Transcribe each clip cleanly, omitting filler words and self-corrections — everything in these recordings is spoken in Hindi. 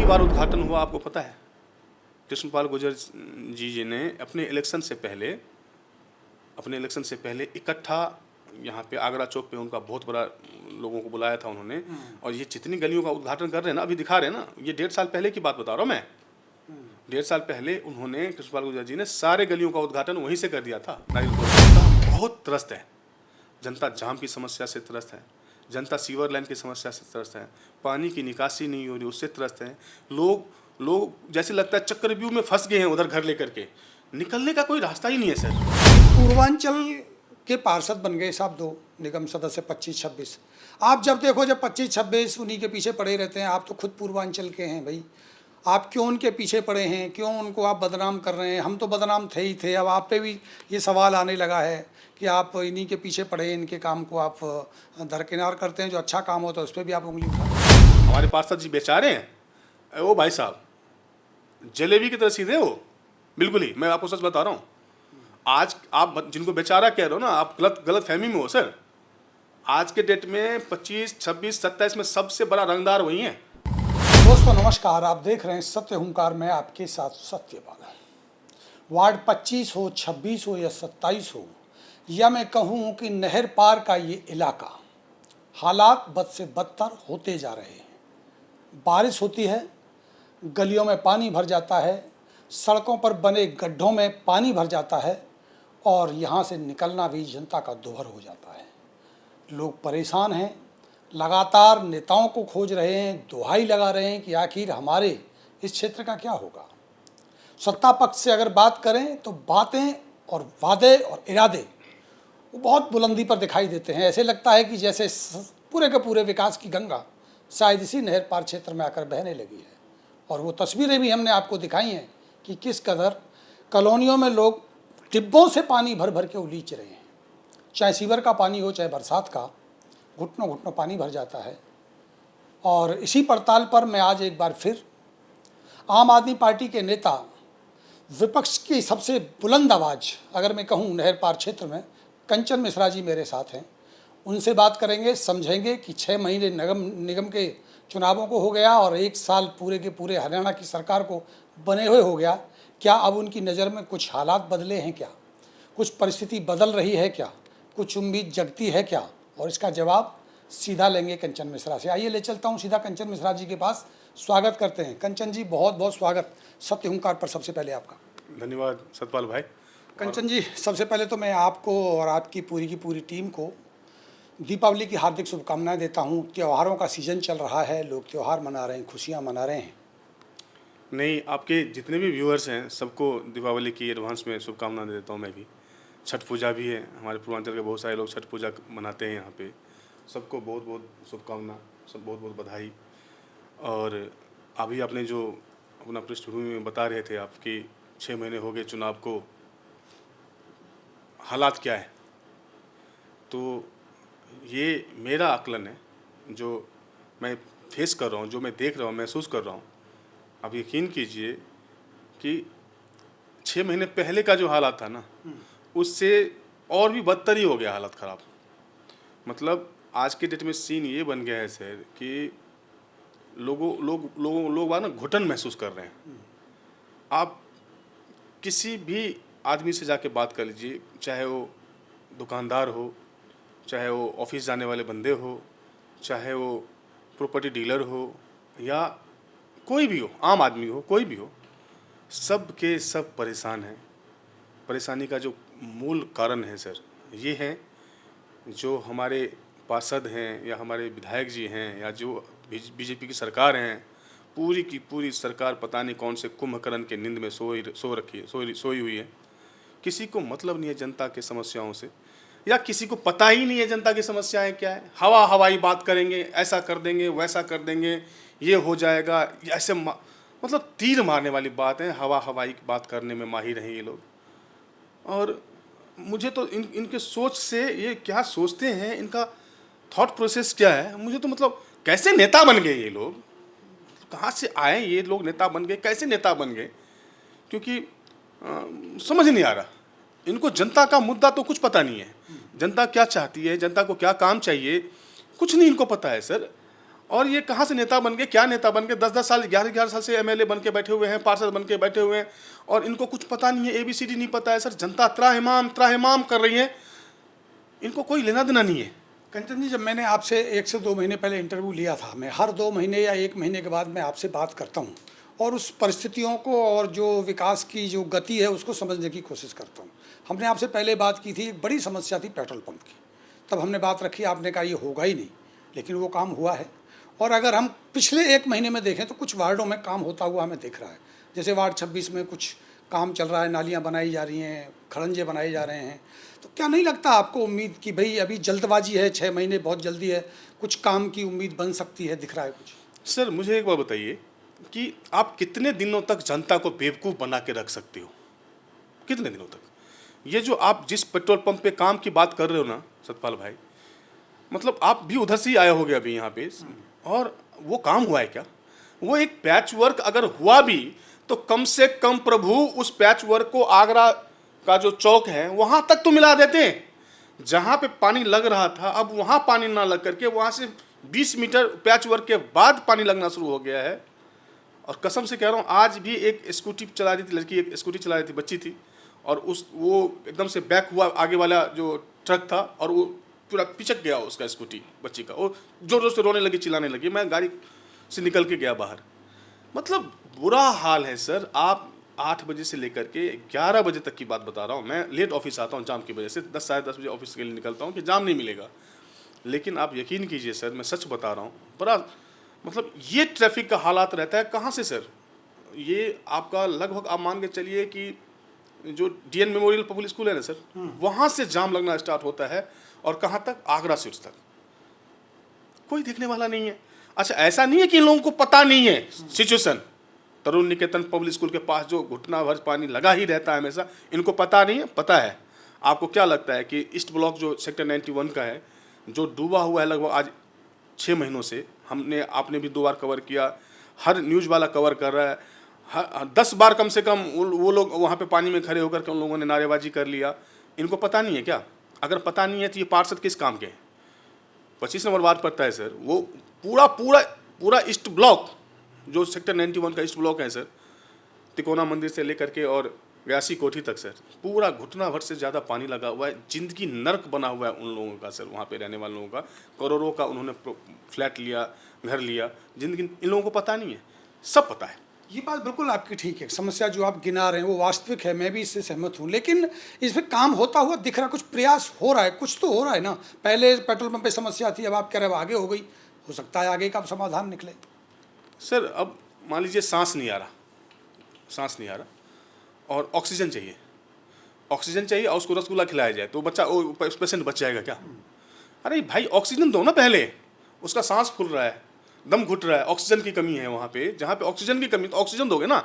बार उद्घाटन हुआ आपको पता है? कृष्णपाल गुर्जर जी ने अपने इलेक्शन से पहले इकट्ठा यहाँ पे आगरा चौक पे उनका बहुत बड़ा लोगों को बुलाया था उन्होंने। और ये जितनी गलियों का उद्घाटन कर रहे हैं ना, अभी दिखा रहे हैं ना, ये 1.5 साल पहले की बात बता रहा हूँ मैं। 1.5 साल पहले उन्होंने, कृष्णपाल गुर्जर जी ने सारे गलियों का उद्घाटन वहीं से कर दिया था। जनता बहुत त्रस्त है, जनता जाम की समस्या से त्रस्त है, जनता सीवर लाइन की समस्या से त्रस्त है, पानी की निकासी नहीं हो रही उससे त्रस्त है। लोग जैसे लगता है चक्रव्यूह में फंस गए हैं उधर घर लेकर के, निकलने का कोई रास्ता ही नहीं है सर। पूर्वांचल के पार्षद बन गए साहब 2 निगम सदस्य 25-26। आप जब देखो जब 25-26 उन्हीं के पीछे पड़े रहते हैं। आप तो खुद पूर्वांचल के हैं भाई, आप क्यों उनके पीछे पड़े हैं? क्यों उनको आप बदनाम कर रहे हैं? हम तो बदनाम थे ही थे। अब आप पे भी ये सवाल आने लगा है कि आप इन्हीं के पीछे पड़े, इनके काम को आप दरकिनार करते हैं। जो अच्छा काम होता है उस पर भी आप उंगली उठाते हैं। हमारे पार्षद जी बेचारे हैं वो भाई साहब, जलेबी की तरह सीधे हो, बिल्कुल ही। मैं आपको सच बता रहा हूँ, आज आप जिनको बेचारा कह रहे हो ना, आप गलत फहमी में हो सर। आज के डेट में 25, 26, 27 में सबसे बड़ा रंगदार वही है। दोस्तों नमस्कार, आप देख रहे हैं सत्य हुंकार में आपके साथ सत्यपाल। वार्ड 25 हो, 26 हो या 27 हो, या मैं कहूँ कि नहर पार का ये इलाका, हालात बद से बदतर होते जा रहे हैं। बारिश होती है, गलियों में पानी भर जाता है, सड़कों पर बने गड्ढों में पानी भर जाता है और यहाँ से निकलना भी जनता का दोहर हो जाता है। लोग परेशान हैं, लगातार नेताओं को खोज रहे हैं, दुहाई लगा रहे हैं कि आखिर हमारे इस क्षेत्र का क्या होगा। सत्ता पक्ष से अगर बात करें तो बातें और वादे और इरादे वो बहुत बुलंदी पर दिखाई देते हैं। ऐसे लगता है कि जैसे पूरे के पूरे विकास की गंगा शायद इसी नहर पार क्षेत्र में आकर बहने लगी है। और वो तस्वीरें भी हमने आपको दिखाई हैं कि किस कदर कॉलोनियों में लोग डिब्बों से पानी भर भर के उलीच रहे हैं। चाहे सीवर का पानी हो चाहे बरसात का, घुटनों घुटनों पानी भर जाता है। और इसी पड़ताल पर मैं आज एक बार फिर आम आदमी पार्टी के नेता, विपक्ष की सबसे बुलंद आवाज़ अगर मैं कहूँ नहर पार क्षेत्र में, कंचन मिश्रा जी मेरे साथ हैं। उनसे बात करेंगे, समझेंगे कि 6 महीने निगम के चुनावों को हो गया और 1 साल पूरे के पूरे हरियाणा की सरकार को बने हुए हो गया। क्या अब उनकी नज़र में कुछ हालात बदले हैं क्या? कुछ परिस्थिति बदल रही है क्या? कुछ उम्मीद जगती है क्या? और इसका जवाब सीधा लेंगे कंचन मिश्रा से। आइए ले चलता हूँ सीधा कंचन मिश्रा जी के पास। स्वागत करते हैं कंचन जी, बहुत बहुत स्वागत सत्य हुंकार पर। सबसे पहले आपका धन्यवाद सतपाल भाई। कंचन जी, सबसे पहले तो मैं आपको और आपकी पूरी की पूरी टीम को दीपावली की हार्दिक शुभकामनाएं देता हूं। त्योहारों का सीज़न चल रहा है, लोग त्यौहार मना रहे हैं, खुशियां मना रहे हैं। नहीं, आपके जितने भी व्यूअर्स हैं सबको दीपावली की एडवांस में शुभकामनाएं देता हूँ मैं भी। छठ पूजा भी है, हमारे पूर्वांचल के बहुत सारे लोग छठ पूजा मनाते हैं यहाँ पे। सबको बहुत बहुत शुभकामना, सब बहुत बहुत बधाई। और अभी आपने जो अपना पृष्ठभूमि में बता रहे थे आपकी 6 महीने हो गए चुनाव को, हालात क्या है, तो ये मेरा आकलन है जो मैं फेस कर रहा हूँ, जो मैं देख रहा हूँ, महसूस कर रहा हूँ। आप यकीन कीजिए कि 6 महीने पहले का जो हालात था ना, उससे और भी बदतर ही हो गया हालत ख़राब। मतलब आज के डेट में सीन ये बन गया है सर कि लोग ना घुटन महसूस कर रहे हैं। आप किसी भी आदमी से जाके बात कर लीजिए, चाहे वो दुकानदार हो, चाहे वो ऑफिस जाने वाले बंदे हो, चाहे वो प्रॉपर्टी डीलर हो, या कोई भी हो, आम आदमी हो, कोई भी हो, सब के सब परेशान हैं। परेशानी का जो मूल कारण है सर, ये है जो हमारे पार्षद हैं या हमारे विधायक जी हैं या जो बीजेपी की सरकार हैं, पूरी की पूरी सरकार पता नहीं कौन से कुंभकर्ण के नींद में सोई हुई है। किसी को मतलब नहीं है जनता के समस्याओं से, या किसी को पता ही नहीं है जनता की समस्याएं क्या है। हवाई बात करेंगे, ऐसा कर देंगे, वैसा कर देंगे, ये हो जाएगा, ऐसे मतलब तीर मारने वाली बात है। हवाई बात करने में माहिर हैं ये लोग। और मुझे तो इनके सोच से, ये क्या सोचते हैं, इनका थॉट प्रोसेस क्या है, मुझे तो मतलब कैसे नेता बन गए ये लोग, कहाँ से आए ये लोग, नेता बन गए, कैसे नेता बन गए, क्योंकि समझ नहीं आ रहा इनको। जनता का मुद्दा तो कुछ पता नहीं है, जनता क्या चाहती है, जनता को क्या काम चाहिए, कुछ नहीं इनको पता है सर। और ये कहाँ से नेता बन गए, क्या नेता बन गए, 10-10 साल 11-11 साल से एमएलए बन के बैठे हुए हैं, पार्षद बन के बैठे हुए हैं, और इनको कुछ पता नहीं है, एबीसीडी नहीं पता है सर। जनता त्राहिमाम कर रही है, इनको कोई लेना देना नहीं है। कंचन जी, जब मैंने आपसे 1 से 2 महीने पहले इंटरव्यू लिया था, मैं हर 2 महीने या 1 महीने के बाद मैं आपसे बात करता हूँ और उस परिस्थितियों को और जो विकास की जो गति है उसको समझने की कोशिश करता हूँ। हमने आपसे पहले बात की थी, एक बड़ी समस्या थी पेट्रोल पंप की। तब हमने बात रखी, आपने कहा ये होगा ही नहीं, लेकिन वो काम हुआ है। और अगर हम पिछले 1 महीने में देखें तो कुछ वार्डों में काम होता हुआ हमें दिख रहा है। जैसे वार्ड 26 में कुछ काम चल रहा है, नालियाँ बनाई जा रही हैं, खड़ंजे बनाए जा रहे हैं। तो क्या नहीं लगता आपको उम्मीद कि भाई अभी जल्दबाजी है, 6 महीने बहुत जल्दी है, कुछ काम की उम्मीद बन सकती है, दिख रहा है कुछ? सर मुझे एक बात बताइए कि आप कितने दिनों तक जनता को बेवकूफ़ बना के रख सकते हो? कितने दिनों तक? ये जो आप जिस पेट्रोल पंप पे काम की बात कर रहे हो ना सतपाल भाई, मतलब आप भी उधर से ही आए होगे अभी यहाँ पे, और वो काम हुआ है क्या? वो एक पैच वर्क अगर हुआ भी तो कम से कम प्रभु उस पैच वर्क को आगरा का जो चौक है वहाँ तक तो मिला देते हैं। जहाँ पे पानी लग रहा था अब वहाँ पानी ना लग करके वहाँ से 20 मीटर पैच वर्क के बाद पानी लगना शुरू हो गया है। और कसम से कह रहा हूँ, आज भी एक स्कूटी चला रही थी लड़की, एक स्कूटी चला रही थी, बच्ची थी, और वो एकदम से बैक हुआ, आगे वाला जो ट्रक था, और वो पूरा पिचक गया उसका स्कूटी बच्ची का। वो जोर जोर से रोने लगी, चिल्लाने लगी। मैं गाड़ी से निकल के गया बाहर। मतलब बुरा हाल है सर। आप 8 बजे से लेकर के 11 बजे तक की बात बता रहा हूँ। मैं लेट ऑफिस आता हूँ जाम की वजह से, 10 साढ़े 10 बजे ऑफिस के लिए निकलता हूँ कि जाम नहीं मिलेगा। लेकिन आप यकीन कीजिए सर, मैं सच बता रहा हूँ, बड़ा मतलब ये ट्रैफिक का हालात रहता है। कहाँ से सर? ये आपका लगभग आप मान के चलिए कि जो डीएन मेमोरियल पब्लिक स्कूल है ना सर, वहाँ से जाम लगना स्टार्ट होता है, और कहाँ तक? आगरा स्विच तक। कोई देखने वाला नहीं है। अच्छा, ऐसा नहीं है कि इन लोगों को पता नहीं है सिचुएशन। तरुण निकेतन पब्लिक स्कूल के पास जो घुटना भर पानी लगा ही रहता है हमेशा, इनको पता नहीं है? पता है। आपको क्या लगता है कि ईस्ट ब्लॉक जो सेक्टर 91 का है, जो डूबा हुआ है लगभग आज 6 महीनों से, आपने भी 2 बार कवर किया, हर न्यूज़ वाला कवर कर रहा है, 10 बार कम से कम वो लोग वहाँ पे पानी में खड़े होकर के उन लोगों ने नारेबाजी कर लिया। इनको पता नहीं है क्या? अगर पता नहीं है तो ये पार्षद किस काम के हैं? 25 नंबर वार्ड पड़ता है सर। वो पूरा ईस्ट ब्लॉक जो सेक्टर 91 का ईस्ट ब्लॉक है सर, तिकोना मंदिर से लेकर के और व्यासी कोठी तक सर, पूरा घुटना भर से ज़्यादा पानी लगा हुआ है। जिंदगी नर्क बना हुआ है उन लोगों का सर, वहाँ पे रहने वाले लोगों का। करोड़ों का उन्होंने फ्लैट लिया, घर लिया। जिंदगी इन लोगों को पता नहीं है, सब पता है। ये बात बिल्कुल आपकी ठीक है। समस्या जो आप गिना रहे हैं वो वास्तविक है, मैं भी इससे सहमत हूँ। लेकिन इस पर काम होता हुआ दिख रहा है, कुछ प्रयास हो रहा है, कुछ तो हो रहा है ना। पहले पेट्रोल पंप पे समस्या थी, अब आप कह रहे हो आगे हो गई। हो सकता है आगे का समाधान निकले। सर अब मान लीजिए सांस नहीं आ रहा और ऑक्सीजन चाहिए और उसको रसगुल्ला खिलाया जाए तो बच्चा पेशेंट बच जाएगा क्या? अरे भाई ऑक्सीजन दो ना पहले। उसका सांस फूल रहा है, दम घुट रहा है, ऑक्सीजन की कमी है वहाँ पे। जहाँ पे ऑक्सीजन की कमी तो ऑक्सीजन दोगे ना।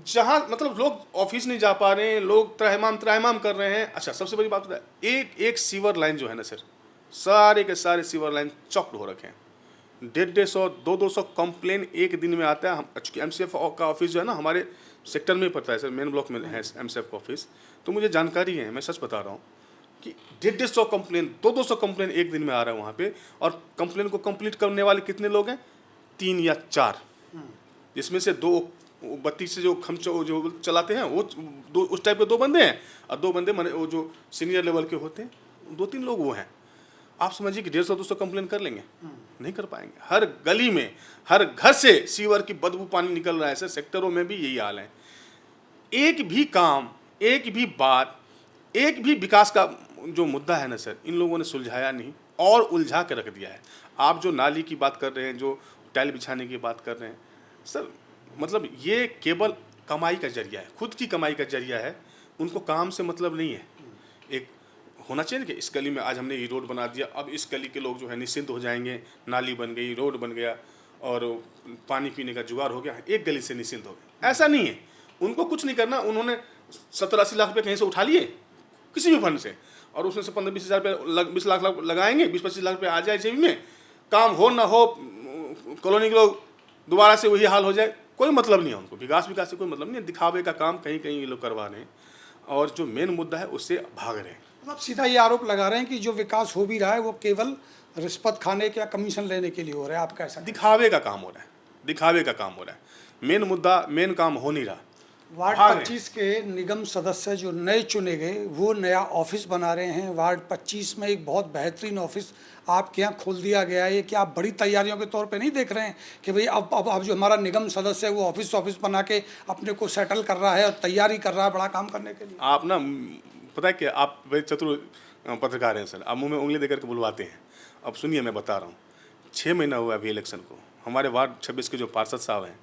जहाँ मतलब लोग ऑफिस नहीं जा पा रहे हैं, लोग त्राहिमाम कर रहे हैं। अच्छा, सबसे बड़ी बात है, एक सीवर लाइन जो है ना सर, सारे के सारे सीवर लाइन चॉक्ड हो रखे हैं। 150-150, 200 कंप्लेन एक दिन में आता है। चूँकि एमसीएफ का ऑफिस जो है ना हमारे सेक्टर में पड़ता है सर, मेन ब्लॉक में है एमसीएफ का ऑफिस, तो मुझे जानकारी है, मैं सच बता रहा हूँ कि 150 कंप्लेन, 200 कंप्लेन एक दिन में आ रहा है वहाँ पे। और कंप्लेन को कंप्लीट करने वाले कितने लोग हैं? 3 या 4, जिसमें से 2 बत्ती से जो जो चलाते हैं वो दो, उस टाइप के 2 बंदे हैं, और 2 बंदे वो जो सीनियर लेवल के होते हैं, 2-3 लोग वो हैं। आप समझिए कि 150-200 कंप्लेन कर लेंगे? नहीं कर पाएंगे। हर गली में, हर घर से सीवर की बदबू पानी निकल रहा है सर। सेक्टरों में भी यही हाल है। एक भी काम, एक भी बात, एक भी विकास का जो मुद्दा है ना सर, इन लोगों ने सुलझाया नहीं और उलझा के रख दिया है। आप जो नाली की बात कर रहे हैं, जो टाइल बिछाने की बात कर रहे हैं सर, मतलब ये केवल कमाई का जरिया है, खुद की कमाई का जरिया है। उनको काम से मतलब नहीं है। एक होना चाहिए कि इस गली में आज हमने ये रोड बना दिया, अब इस गली के लोग जो है निश्चिंत हो जाएंगे, नाली बन गई, रोड बन गया और पानी पीने का जुगाड़ हो गया, एक गली से निश्चिंत हो गए। ऐसा नहीं है। उनको कुछ नहीं करना। उन्होंने 70-80 लाख रुपये कहीं से उठा लिए किसी भी फंड से, और उसमें से 15-20 हज़ार रुपये 20 लाख लगाएंगे, 20-25 लाख रुपये आ जाए जेब में, काम हो ना हो, कॉलोनी के लोग दोबारा से वही हाल हो जाए, कोई मतलब नहीं है उनको। विकास से कोई मतलब नहीं है। दिखावे का काम कहीं कहीं ये लोग करवा रहे हैं, और जो मेन मुद्दा है उससे भाग रहे हैं। मतलब सीधा ये आरोप लगा रहे हैं कि जो विकास हो भी रहा है वो केवल रिश्वत खाने के या कमीशन लेने के लिए हो रहा है, आप कैसा? दिखावे का काम हो रहा है, दिखावे का काम हो रहा है। मेन मुद्दा, मेन काम हो नहीं रहा। वार्ड भाग रहे 25 के निगम सदस्य जो नए चुने गए वो नया ऑफिस बना रहे हैं। वार्ड 25 में एक बहुत बेहतरीन ऑफिस आपके यहाँ खोल दिया गया है। कि आप बड़ी तैयारियों के तौर पे नहीं देख रहे हैं कि भाई अब जो हमारा निगम सदस्य है वो ऑफिस बना के अपने को सेटल कर रहा है और तैयारी कर रहा है बड़ा काम करने के लिए? आप ना, पता है कि आप बड़े चतुर पत्रकार हैं सर, आप मुंह में उंगली देकर के बुलवाते हैं। अब सुनिए, मैं बता रहा हूँ, 6 महीना हुआ अभी इलेक्शन को। हमारे वार्ड 26 के जो पार्षद साहब हैं,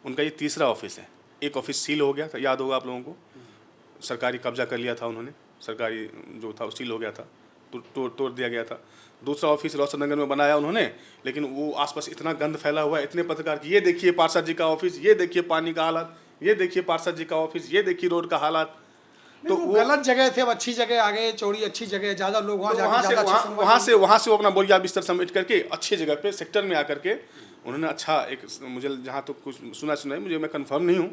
उनका ये तीसरा ऑफिस है। एक ऑफिस सील हो गया था, याद होगा आप लोगों को, सरकारी कब्जा कर लिया था उन्होंने, सरकारी जो था वो सील हो गया था, तोड़ दिया गया था। दूसरा ऑफिस रोशन नगर में बनाया उन्होंने, लेकिन वो आसपास इतना गंद फैला हुआ है, इतने पत्रकार कि ये देखिए पार्षद जी का ऑफिस, ये देखिए पानी का हालात, ये देखिए पार्षद जी का ऑफिस, ये देखिए रोड का हालात। तो वो गलत जगह थे, अब अच्छी जगह आ गए, चौड़ी अच्छी जगह, ज़्यादा लोग वहाँ जाके वहाँ से वो अपना बोरिया बिस्तर समेट करके अच्छी जगह पे सेक्टर में आकर के उन्होंने अच्छा एक, मुझे जहाँ तो कुछ सुना है, मुझे, मैं कंफर्म नहीं हूँ,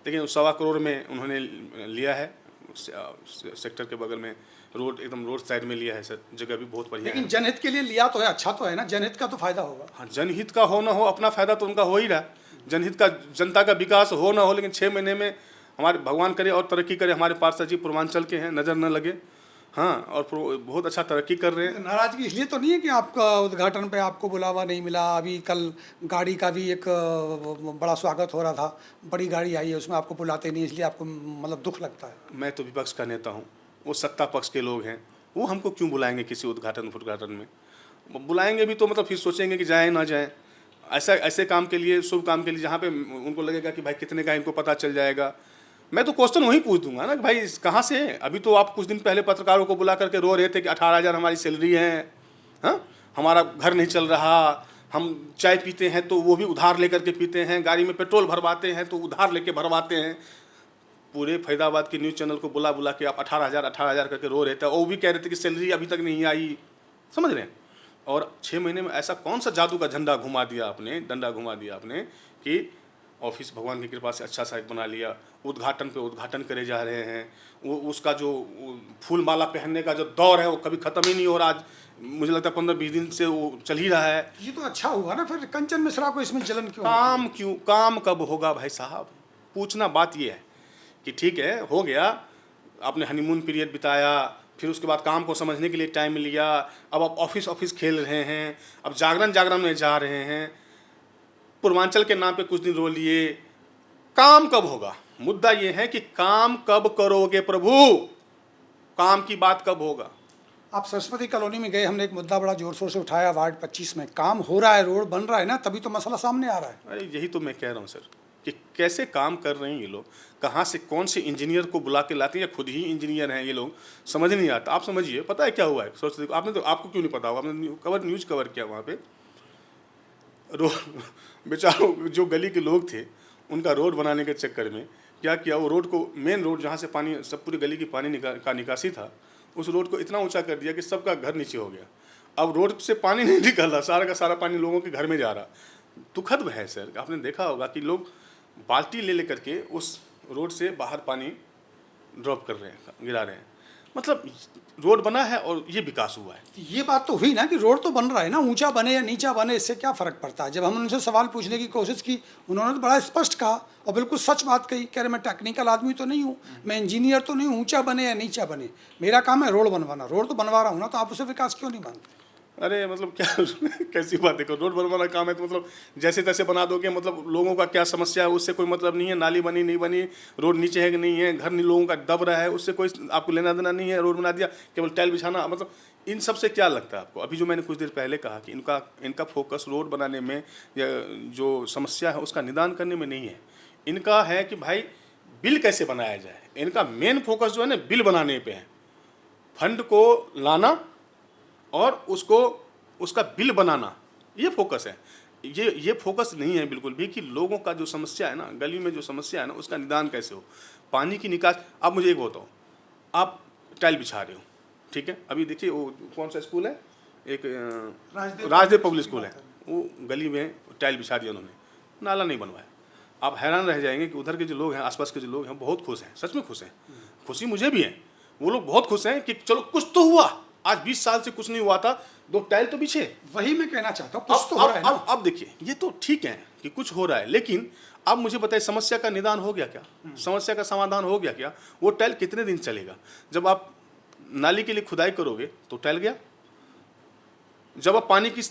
लेकिन 1.25 करोड़ में उन्होंने लिया है। सेक्टर के बगल में रोड, एकदम रोड साइड में लिया है सर, जगह भी बहुत बढ़िया है। लेकिन जनहित के लिए लिया तो है, अच्छा तो है ना, जनहित का तो फायदा होगा। हाँ, जनहित का हो ना हो, अपना फायदा तो उनका हो ही रहा है। जनहित का, जनता का विकास हो ना हो, लेकिन 6 महीने में हमारे, भगवान करे और तरक्की करे, हमारे पार्षद जी पूर्वांचल के हैं, नज़र न लगे। हाँ, और बहुत अच्छा तरक्की कर रहे हैं। नाराजगी इसलिए तो नहीं है कि आपका उद्घाटन पे आपको बुलावा नहीं मिला? अभी कल गाड़ी का भी एक बड़ा स्वागत हो रहा था, बड़ी गाड़ी आई है, उसमें आपको बुलाते नहीं, इसलिए आपको मतलब दुख लगता है? मैं तो विपक्ष का नेता हूँ, वो सत्ता पक्ष के लोग हैं, वो हमको क्यों बुलाएंगे किसी उद्घाटन में? बुलाएंगे भी तो मतलब फिर सोचेंगे कि जाएँ ना जाएँ। ऐसे काम के लिए, शुभ काम के लिए, जहाँ पे उनको लगेगा कि भाई कितने का इनको पता चल जाएगा, मैं तो क्वेश्चन वही पूछ दूंगा ना कि भाई कहाँ से है? अभी तो आप कुछ दिन पहले पत्रकारों को बुला करके रो रहे थे कि 18,000 हमारी सैलरी है, हाँ, हमारा घर नहीं चल रहा, हम चाय पीते हैं तो वो भी उधार लेकर के पीते हैं, गाड़ी में पेट्रोल भरवाते हैं तो उधार लेके भरवाते हैं। पूरे फरीदाबाद के न्यूज़ चैनल को बुला के आप 18,000 करके रो रहे थे, और वो भी कह रहे थे कि सैलरी अभी तक नहीं आई, समझ रहे हैं? और 6 महीने में ऐसा कौन सा जादू का झंडा घुमा दिया आपने, डंडा घुमा दिया आपने कि ऑफिस भगवान की कृपा से अच्छा सा एक बना लिया, उद्घाटन पे उद्घाटन करे जा रहे हैं। वो उसका जो फूल माला पहनने का जो दौर है वो कभी ख़त्म ही नहीं हो रहा। आज मुझे लगता है 15-20 दिन से वो चल ही रहा है। ये तो अच्छा हुआ ना, फिर कंचन मिश्रा को इसमें जलन क्यों? काम कब होगा भाई साहब? पूछना बात ये है कि ठीक है, हो गया, आपने हनीमून पीरियड बिताया, फिर उसके बाद काम को समझने के लिए टाइम लिया, अब आप ऑफिस खेल रहे हैं, अब जागरण में जा रहे हैं, पूर्वांचल के नाम पे कुछ दिन रो लिए। काम कब होगा? मुद्दा ये है कि काम कब करोगे प्रभु? काम की बात कब होगा? आप सरस्वती कॉलोनी में गए, हमने एक मुद्दा बड़ा जोर शोर से उठाया, वार्ड 25 में काम हो रहा है, रोड बन रहा है ना, तभी तो मसला सामने आ रहा है। अरे यही तो मैं कह रहा हूँ सर कि कैसे काम कर रहे हैं ये लोग, कहाँ से कौन से इंजीनियर को बुला के लाते हैं, या खुद ही इंजीनियर हैं ये लोग, समझ नहीं आता। आप समझिए, पता है क्या हुआ है सरस्वती? आपने तो, आपको क्यों नहीं पता होगा, आपने न्यूज़ कवर किया वहाँ पे। बेचारों जो गली के लोग थे, उनका रोड बनाने के चक्कर में क्या किया, वो रोड को, मेन रोड जहाँ से पानी, सब पूरी गली की पानी का निकासी था, उस रोड को इतना ऊंचा कर दिया कि सबका घर नीचे हो गया। अब रोड से पानी नहीं निकल रहा, सारा का सारा पानी लोगों के घर में जा रहा। दुखद है सर, आपने देखा होगा कि लोग बाल्टी ले लेकर के उस रोड से बाहर पानी ड्रॉप कर रहे हैं, गिरा रहे हैं। मतलब रोड बना है और ये विकास हुआ है। ये बात तो हुई ना कि रोड तो बन रहा है ना, ऊंचा बने या नीचा बने, इससे क्या फ़र्क पड़ता है? जब हमने उनसे सवाल पूछने की कोशिश की, उन्होंने तो बड़ा स्पष्ट कहा और बिल्कुल सच बात कही। कह रहे मैं टेक्निकल आदमी तो नहीं हूँ, मैं इंजीनियर तो नहीं हूँ, ऊंचा बने या नीचा बने, मेरा काम है रोड बनवाना। रोड तो बनवा रहा हूँ ना, तो आप उसे विकास क्यों नहीं मानते? अरे मतलब क्या कैसी बात देखो, रोड बनवाना काम है तो मतलब जैसे तैसे बना दोगे, मतलब लोगों का क्या समस्या है उससे कोई मतलब नहीं है। नाली बनी नहीं बनी, रोड नीचे है कि नहीं है, घर लोगों का दब रहा है, उससे कोई आपको लेना देना नहीं है। रोड बना दिया, केवल टाइल बिछाना, मतलब इन सब से क्या लगता है आपको? अभी जो मैंने कुछ देर पहले कहा कि इनका फोकस रोड बनाने में या जो समस्या है उसका निदान करने में नहीं है, इनका है कि भाई बिल कैसे बनाया जाए। इनका मेन फोकस जो है ना, बिल बनाने पे है, फंड को लाना और उसका बिल बनाना, ये फोकस है। ये फोकस नहीं है बिल्कुल भी कि लोगों का जो समस्या है ना, गली में जो समस्या है ना, उसका निदान कैसे हो, पानी की निकास। आप मुझे एक बताओ, आप टाइल बिछा रहे हो, ठीक है, अभी देखिए वो कौन सा स्कूल है, एक राजदेव पब्लिक स्कूल है, वो गली में टाइल बिछा दिया उन्होंने, नाला नहीं बनवाया। आप हैरान रह जाएंगे कि उधर के जो लोग हैं, आसपास के जो लोग हैं, बहुत खुश हैं, सच में खुश हैं। खुशी मुझे भी है, वो लोग बहुत खुश हैं कि चलो कुछ तो हुआ, आज 20 साल से कुछ नहीं हुआ था, 2 टाइल तो बिछे। वही मैं कहना चाहता हूँ, कुछ तो हो रहा है ना। अब देखिए, ये तो ठीक है कि कुछ हो रहा है, लेकिन अब मुझे बताइए समस्या का निदान हो गया क्या? समस्या का समाधान हो गया क्या? वो टाइल कितने दिन चलेगा? जब आप नाली के लिए खुदाई करोगे तो टाइल गया, जब आप पानी की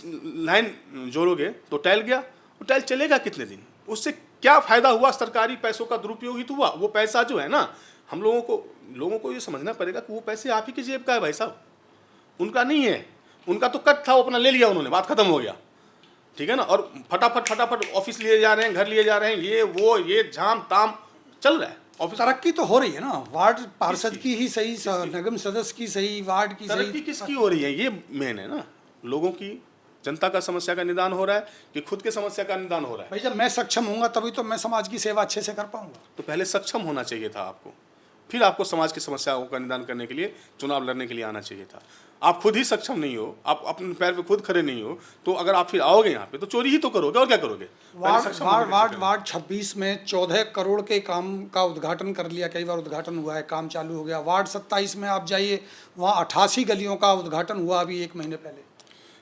लाइन जोड़ोगे तो टाइल गया। वो टाइल चलेगा कितने दिन? उससे क्या फायदा हुआ? सरकारी पैसों का दुरुपयोग ही तो हुआ। वो पैसा जो है ना, हम लोगों को ये समझना पड़ेगा कि वो पैसे आप ही की जेब का है भाई साहब, उनका नहीं है। उनका तो कट था, वो अपना ले लिया उन्होंने, बात खत्म हो गया, ठीक है ना। और फटाफट ऑफिस लिए जा रहे हैं, घर लिए जा रहे हैं, ये झाम ताम चल रहा है। ऑफिस तरक्की तो हो रही है ना, वार्ड पार्षद की ही सही, निगम सदस्य की सही, वार्ड की तरक्की सही। किसकी हो रही है? ये मेन है ना, लोगों की, जनता का समस्या का निदान हो रहा है कि खुद के समस्या का निदान हो रहा है? भाई जब मैं सक्षम होऊंगा तभी तो मैं समाज की सेवा अच्छे से कर पाऊंगा। तो पहले सक्षम होना चाहिए था आपको, फिर आपको समाज की समस्याओं का निदान करने के लिए चुनाव लड़ने के लिए आना चाहिए था। आप खुद ही सक्षम नहीं हो, आप अपने पैर पे खुद खड़े नहीं हो, तो अगर आप फिर आओगे यहाँ पे तो चोरी ही तो करोगे, और क्या करोगे? वार्ड 26 में 14 करोड़ के काम का उद्घाटन कर लिया, कई बार उद्घाटन हुआ है, काम चालू हो गया। वार्ड 27 में आप जाइए, वहाँ 88 गलियों का उद्घाटन हुआ अभी 1 महीने पहले।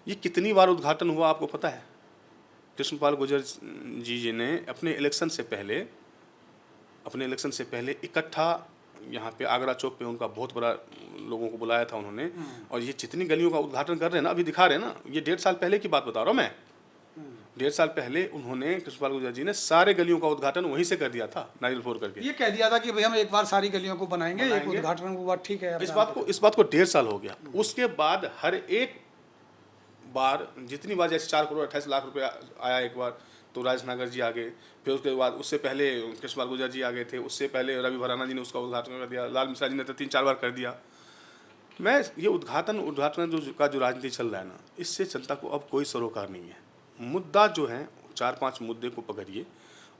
ये कितनी बार उद्घाटन हुआ आपको पता है? कृष्णपाल गुर्जर जी ने अपने इलेक्शन से पहले इकट्ठा यहाँ पे आगरा चौक पे उनका बहुत बड़ा लोगों को बुलाया था उन्होंने। और ये जितनी गलियों का उद्घाटन कर रहे हैं ना, अभी दिखा रहे हैं ना, ये 1.5 साल पहले की बात बता रहा हूँ मैं। 1.5 साल पहले उन्होंने, कृष्णपाल गुर्जर जी ने सारे गलियों का उद्घाटन वहीं से कर दिया था, नारियल फोड़ करके। ये कह दिया था कि भाई हम एक बार सारी गलियों को बनाएंगे। एक उद्घाटन हुआ, ठीक है। इस बात को 1.5 साल हो गया। उसके बाद हर एक बार, जितनी बार, जैसे 4 करोड़ 28 लाख रुपए आया एक बार, तो राजनागर जी आ गए। फिर उसके बाद, उससे पहले कृष्णपाल गुर्जर जी आ गए थे, उससे पहले रवि भराना जी ने उसका उद्घाटन कर दिया, लाल मिश्रा जी ने तो 3-4 बार कर दिया। मैं ये उद्घाटन जो राजनीति चल रहा है ना, इससे जनता को अब कोई सरोकार नहीं है। मुद्दा जो है, 4-5 मुद्दे को पकड़िए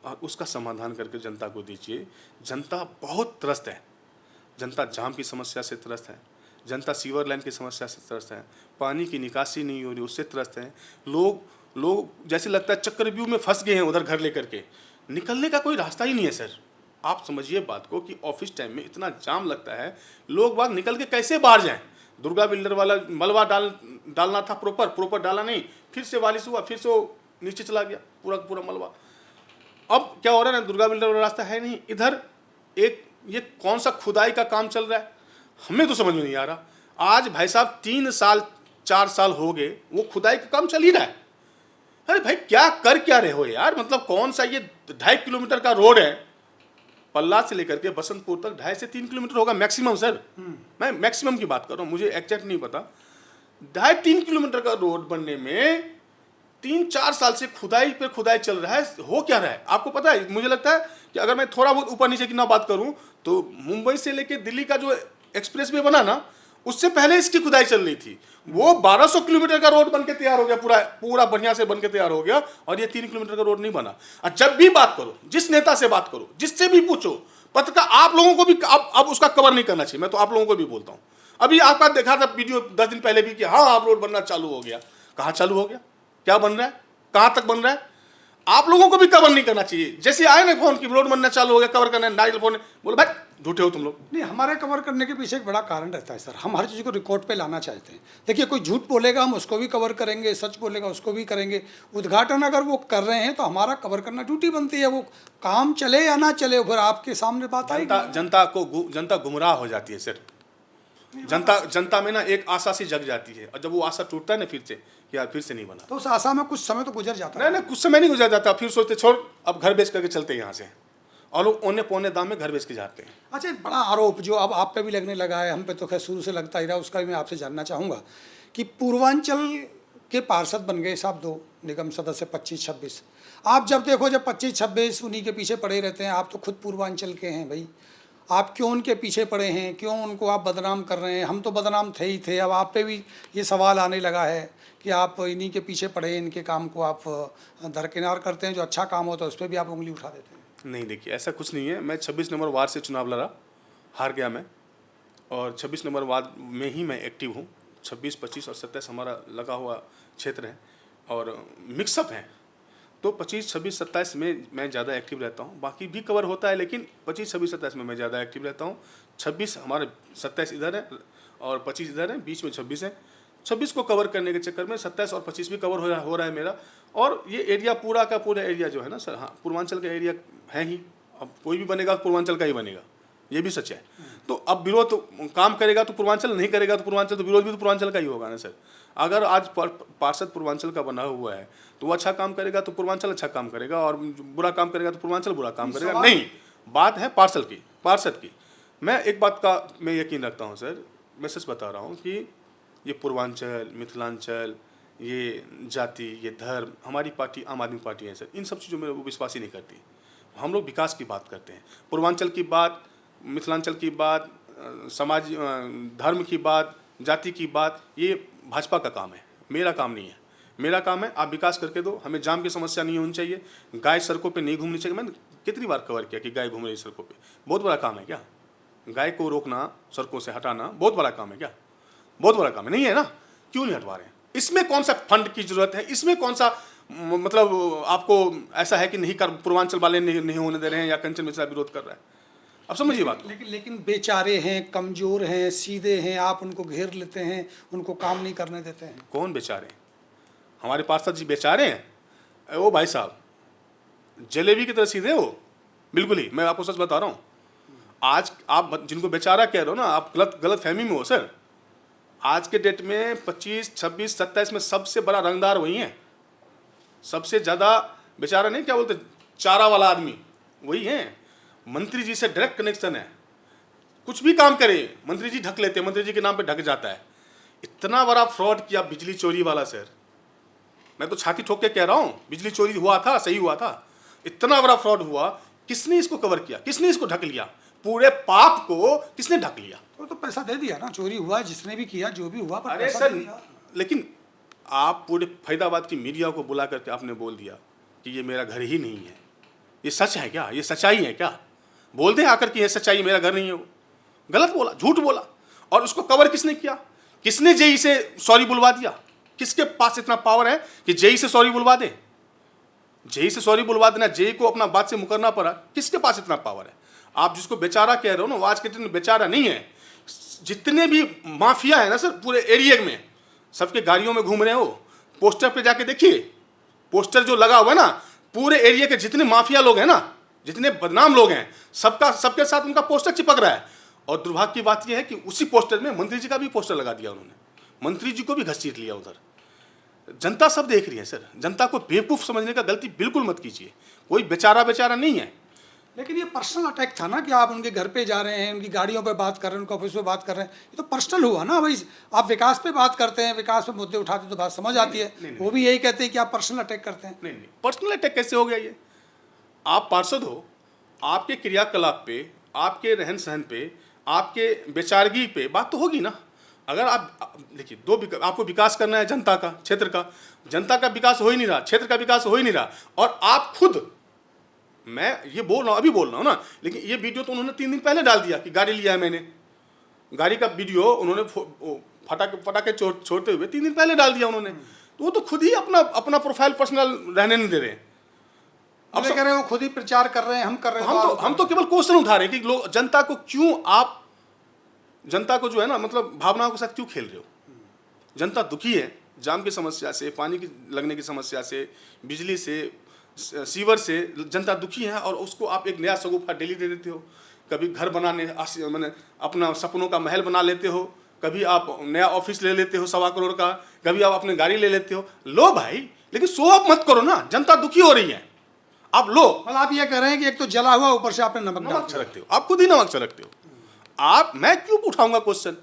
और उसका समाधान करके जनता को दीजिए। जनता बहुत त्रस्त है, जनता जाम की समस्या से त्रस्त है, जनता सीवर लाइन की समस्या से त्रस्त है, पानी की निकासी नहीं हो रही उससे त्रस्त है। लोग जैसे लगता है चक्रव्यूह में फंस गए हैं, उधर घर लेकर के निकलने का कोई रास्ता ही नहीं है सर। आप समझिए बात को कि ऑफिस टाइम में इतना जाम लगता है, लोग बाग निकल के कैसे बाहर जाएं? दुर्गा बिल्डर वाला मलबा डालना था, प्रॉपर डाला नहीं, फिर से बारिश हुआ, फिर से वो नीचे चला गया पूरा मलबा। अब क्या हो रहा है ना, दुर्गा बिल्डर वाला रास्ता है नहीं, इधर एक ये कौन सा खुदाई का काम चल रहा है, हमें तो समझ में नहीं आ रहा। आज भाई साहब 3 साल 4 साल हो गए, वो खुदाई का काम चल ही रहा है। अरे भाई क्या कर क्या रहे हो यार? मतलब कौन सा ये 2.5 किलोमीटर का रोड है, पल्ला से लेकर के बसंतपुर तक 2.5 से 3 किलोमीटर होगा मैक्सिमम सर। मैं मैक्सिमम की बात कर रहा हूँ, मुझे एग्जैक्ट नहीं पता। 2.5-3 किलोमीटर का रोड बनने में 3-4 साल से खुदाई चल रहा है। हो क्या रहा है आपको पता है? मुझे लगता है कि अगर मैं थोड़ा बहुत ऊपर नीचे की ना बात करूं तो मुंबई से लेकर दिल्ली का जो एक्सप्रेस वे बना ना, उससे पहले इसकी खुदाई चल रही थी। वो 1200 किलोमीटर का रोड बन के तैयार हो गया, पूरा बढ़िया से बन के तैयार हो गया, और ये 3 किलोमीटर का रोड नहीं बना। और जब भी बात करो, जिस नेता से बात करो, जिससे भी पूछो, पत्रकार, आप लोगों को भी अब उसका कवर नहीं करना चाहिए। मैं तो आप लोगों को भी बोलता हूं, अभी आपका देखा था वीडियो 10 दिन पहले भी कि हाँ आप रोड बनना चालू हो गया। कहाँ चालू हो गया? क्या बन रहा है? कहाँ तक बन रहा है? आप लोगों को भी कवर नहीं करना चाहिए। जैसे आए ना फोन की रोड बनना चालू हो गया, कवर करना, नारियल फोन, बोले भाई झूठे हो तुम लोग। नहीं, हमारे कवर करने के पीछे एक बड़ा कारण रहता है सर, हम हर चीज़ को रिकॉर्ड पे लाना चाहते हैं। देखिए, कोई झूठ बोलेगा हम उसको भी कवर करेंगे, सच बोलेगा उसको भी करेंगे। उद्घाटन अगर वो कर रहे हैं तो हमारा कवर करना ड्यूटी बनती है। वो काम चले या ना चले, फिर आपके सामने बात आएगी। जनता गुमराह हो जाती है सर। जनता में ना एक आशा सी जग जाती है, और जब वो आशा टूटता है ना फिर से, यार फिर से नहीं बना, तो उस आशा में कुछ समय तो गुजर जाता है। नहीं, कुछ समय नहीं गुजर जाता, फिर सोचते छोड़ अब घर बेच करके चलते हैं यहाँ से, और लोग औने पौने दाम में घर बेच के जाते हैं। अच्छा, एक बड़ा आरोप जो अब आप पे भी लगने लगा है, हम पे तो खैर शुरू से लगता ही रहा, उसका भी मैं आपसे जानना चाहूँगा कि पूर्वांचल के पार्षद बन गए साहब 2 निगम सदस्य 25-26। आप जब देखो, जब 25-26 उन्हीं के पीछे पड़े रहते हैं। आप तो खुद पूर्वांचल के हैं भाई, आप क्यों उनके पीछे पड़े हैं? क्यों उनको आप बदनाम कर रहे हैं? हम तो बदनाम थे ही थे, अब आप पे भी ये सवाल आने लगा है कि आप इन्हीं के पीछे पड़े, इनके काम को आप दरकिनार करते हैं। जो अच्छा काम होता है उस पर भी आप उंगली उठा देते हैं। नहीं, देखिए ऐसा कुछ नहीं है। मैं 26 नंबर वार्ड से चुनाव लड़ा, हार गया मैं, और 26 नंबर वार्ड में ही मैं एक्टिव हूँ। 26, 25 और 27 हमारा लगा हुआ क्षेत्र है और मिक्सअप है, तो 25, 26, 27 में मैं ज़्यादा एक्टिव रहता हूँ। बाकी भी कवर होता है, लेकिन 25, 26, 27 में मैं ज़्यादा एक्टिव रहता हूँ। 26 हमारे 27 इधर है, और 25 इधर है, बीच में 26 है। 26 को कवर करने के चक्कर में 27 और 25 भी कवर हो रहा है मेरा। और ये एरिया पूरा का पूरा एरिया जो है ना सर, हाँ पूर्वांचल का एरिया है ही। अब कोई भी बनेगा तो पूर्वांचल का ही बनेगा, ये भी सच है। तो अब विरोध तो काम करेगा तो पूर्वांचल, नहीं करेगा तो पूर्वांचल, तो विरोध भी तो पूर्वांचल का ही होगा ना सर। अगर आज पार्षद पूर्वांचल का बना हुआ है तो वो अच्छा काम करेगा तो पूर्वांचल अच्छा काम करेगा, और बुरा काम करेगा तो पूर्वांचल बुरा काम करेगा। नहीं, बात है पार्षद की। मैं एक बात का मैं यकीन रखता हूँ सर, मैं सच बता रहा हूँ कि ये पूर्वांचल, मिथिलांचल, ये जाति, ये धर्म, हमारी पार्टी आम आदमी पार्टी है सर, इन सब चीज़ों में वो विश्वास ही नहीं करती। हम लोग विकास की बात करते हैं। पूर्वांचल की बात, मिथिलांचल की बात, समाज धर्म की बात, जाति की बात, ये भाजपा का काम है, मेरा काम नहीं है। मेरा काम है आप विकास करके दो, हमें जाम की समस्या नहीं होनी चाहिए, गाय सड़कों पे नहीं घूमनी चाहिए। मैंने कितनी बार कवर किया कि गाय घूम रही सड़कों पे, बहुत बड़ा काम है क्या? गाय को रोकना, सड़कों से हटाना बहुत बड़ा काम है क्या? बहुत बड़ा काम है, नहीं है ना? क्यों नहीं हटवा रहे हैं? इसमें कौन सा फंड की जरूरत है? इसमें कौन सा मतलब आपको ऐसा है कि नहीं कर, पूर्वांचल वाले नहीं होने दे रहे हैं या कंचन मिश्रा विरोध कर रहा है? अब समझिए बात। लेकिन बेचारे हैं, कमजोर हैं, सीधे हैं, आप उनको घेर लेते हैं, उनको काम नहीं करने देते हैं। कौन बेचारे हैं? हमारे पार्षद जी बेचारे हैं? वो भाई साहब जलेबी की तरह सीधे हो, बिल्कुल ही। मैं आपको सच बता रहा हूँ, आज आप जिनको बेचारा कह रहे हो ना, आप गलत फहमी में हो सर। आज के डेट में 25, 26, 27 में सबसे बड़ा रंगदार वही है। सबसे ज़्यादा बेचारा नहीं, क्या बोलते, चारा वाला आदमी वही है। मंत्री जी से डायरेक्ट कनेक्शन है, कुछ भी काम करे मंत्री जी ढक लेते हैं, मंत्री जी के नाम पे ढक जाता है। इतना बड़ा फ्रॉड किया बिजली चोरी वाला सर, मैं तो छाती ठोक के कह रहा हूँ, बिजली चोरी हुआ था, सही हुआ था। इतना बड़ा फ्रॉड हुआ, किसने इसको कवर किया, किसने इसको ढक लिया? पूरे पाप को किसने ढक लिया? तो पैसा दे दिया ना, चोरी हुआ जिसने भी किया, जो भी हुआ, पर अरे पैसा सर, दे दिया। लेकिन आप पूरे फैदाबाद की मीडिया को बुला करके आपने बोल दिया कि ये मेरा घर ही नहीं है। ये सच है क्या? ये सच्चाई है क्या? बोल दें आकर कि ये सच्चाई, मेरा घर नहीं है। वो गलत बोला, झूठ बोला। और उसको कवर किसने किया? किसने जेई से सॉरी बुलवा दिया? किसके पास इतना पावर है कि जेई से सॉरी बुलवा दे? जेई से सॉरी बुलवा देना, जेई को अपना बात से मुकरना पड़ा, किसके पास इतना पावर है? आप जिसको बेचारा कह रहे हो ना, वो आज के दिन बेचारा नहीं है। जितने भी माफिया है ना सर पूरे एरिया में, सबके गाड़ियों में घूम रहे हो। पोस्टर पे जाके देखिए, पोस्टर जो लगा हुआ है ना, पूरे एरिया के जितने माफिया लोग हैं ना, जितने बदनाम लोग हैं, सबके साथ उनका पोस्टर चिपक रहा है। और दुर्भाग्य की बात यह है कि उसी पोस्टर में मंत्री जी का भी पोस्टर लगा दिया उन्होंने, मंत्री जी को भी घसीट लिया उधर। जनता सब देख रही है सर, जनता को बेवकूफ समझने का गलती बिल्कुल मत कीजिए। कोई बेचारा नहीं है। लेकिन ये पर्सनल अटैक था ना, कि आप उनके घर पे जा रहे हैं, उनकी गाड़ियों पे बात कर रहे हैं, उनके ऑफिस पे बात कर रहे हैं, ये तो पर्सनल हुआ ना भाई। आप विकास पे बात करते हैं, विकास पे मुद्दे उठाते तो बात समझ आती है। वो भी यही कहते हैं कि आप पर्सनल अटैक करते हैं। नहीं, पर्सनल अटैक कैसे हो गया ये? आप पार्षद हो, आपके क्रियाकलाप पे, आपके रहन सहन पे, आपके बेचारगी पे बात तो होगी ना। अगर आप देखिए, आपको विकास करना है जनता का, क्षेत्र का, जनता का विकास हो ही नहीं रहा, क्षेत्र का विकास हो ही नहीं रहा, और आप खुद, मैं ये बोल रहा हूँ, अभी बोल रहा हूँ ना, लेकिन ये वीडियो तो उन्होंने 3 दिन पहले डाल दिया कि गाड़ी लिया है मैंने। गाड़ी का वीडियो उन्होंने फटाके छोड़ते हुए 3 दिन पहले डाल दिया उन्होंने। तो वो तो खुद ही अपना प्रोफाइल पर्सनल रहने नहीं दे रहे। अब कह रहे हैं वो खुद ही प्रचार कर रहे हैं, हम कर रहे हैं। हम तो केवल क्वेश्चन उठा रहे हैं कि लोग, जनता को क्यों आप, जनता को जो है ना, मतलब भावनाओं के साथ क्यों खेल रहे हो? जनता दुखी है, जाम की समस्या से, पानी की लगने की समस्या से, बिजली से, सीवर से जनता दुखी है, और उसको आप एक नया सगुफा डेली दे देते हो। कभी घर बनाने, मैंने अपना सपनों का महल बना लेते हो, कभी आप नया ऑफिस ले लेते हो 1.25 करोड़ का, कभी आप अपनी गाड़ी ले लेते हो। लो भाई, लेकिन शो ऑफ मत करो ना, जनता दुखी हो रही है, आप लो। मतलब आप ये कह रहे हैं कि एक तो जला हुआ, ऊपर से आपने नमक छिड़कते हो, आप खुद ही नमक छिड़कते हो। मैं क्यों उठाऊंगा क्वेश्चन?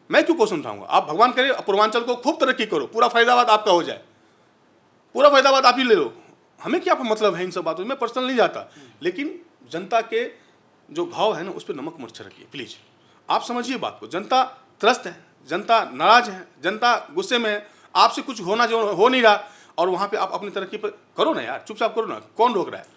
मैं क्यों क्वेश्चन उठाऊंगा? आप भगवान करे पूर्वांचल को खूब तरक्की करो, पूरा फैदाबाद आपका हो जाए, पूरा फैदाबाद आप ही ले लो। हमें क्या मतलब है इन सब बातों में? पर्सनल नहीं जाता, लेकिन जनता के जो भाव है ना, उस पर नमक मत छिड़किए प्लीज। आप समझिए बात को, जनता त्रस्त है, जनता नाराज है, जनता गुस्से में है, आपसे कुछ होना जो हो नहीं रहा, और वहां पे आप अपनी तरक्की पर करो ना यार, चुपचाप करो ना, कौन रोक रहा है?